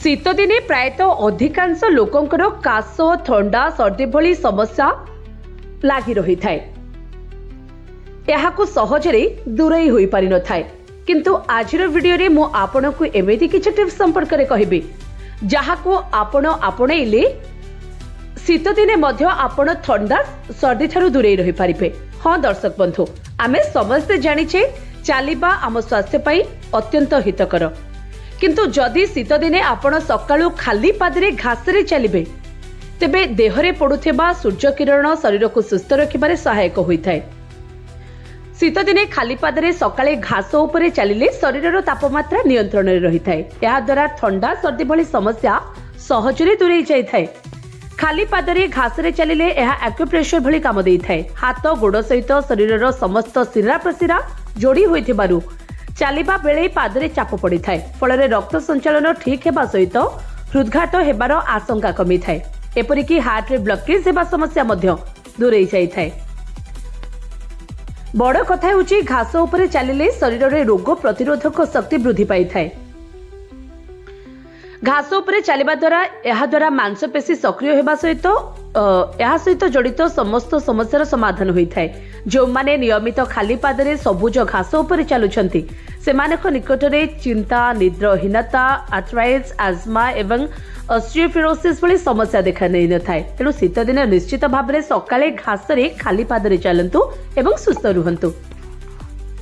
शीत दिने प्रायतः अधिकांश लोकंकर काश थंडा सर्दी भली समस्या लागी रही थाए। सहजरे दूरेई होई पारि न थाए। किंतु आजिर वीडियो रे मु आपनको एमिति किछि टिप्स संपर्क रे कहिबी जहाको आपण आपणैले शीत दिने मध्य आपण थंडा सर्दी ठारू दूरेई रही पारिबे। हाँ दर्शक बंधु, आमे समस्ते जानिछे चालिबा आम स्वास्थ्य पई अत्यंत हितकर। किंतु जदि शीत दिने आपण सकाळू खाली पादरे घासरे चलिबे तेबे देहरे पडुथिबा सूर्य किरण शरीर को सुस्थ रखिबारे सहायक होइथाय। शीत दिने खाली पादरे सकाळे घास उपरे चलिले शरीरर तापमात्रा नियंत्रण रे रहिथाय। एहा द्वारा ठंडा सर्दी भली समस्या सहजरे दूरेई जाइथाय। खाली पादरे घासरे चलिले एहा एक्युप्रेशर भली काम देइथाय। हाथ गोड़ सहित शरीरर समस्त शिरा प्रशिरा जोड़ी होइथिबारु चालिबा बेले पादरे चाप पड़ी थाए। फल रक्त संचालन ठीक हेबा सहित हृदघात हेबार आशंका कमी थाए। एपरिकी हार्ट रे ब्लकेज हेबा समस्या मध्य दूरेई जाई थाए। बड़ कथा हेउची घास उपरे चलिले शरीर रे रोग प्रतिरोधक शक्ति वृद्धि पाई थाए। घास उपरे चलिबा द्वारा मांसपेशी सक्रिय हेबा सहित जड़ित समस्त समस्यार समाधान होइथाए। जो माने नियमित खाली पादरे सबुज घास उपरे चलुछंती सेमानक निकटरे चिंता, निद्राहीनता, आर्थराइटिस, आस्मा एवं ऑस्टियोपोरोसिस भली समस्या देखा नै न थाए। तेणु शीत दिन निश्चित भाव में सकाळे घास रे खाली पादरे चलंतु एवं सुस्थ रुहंतु।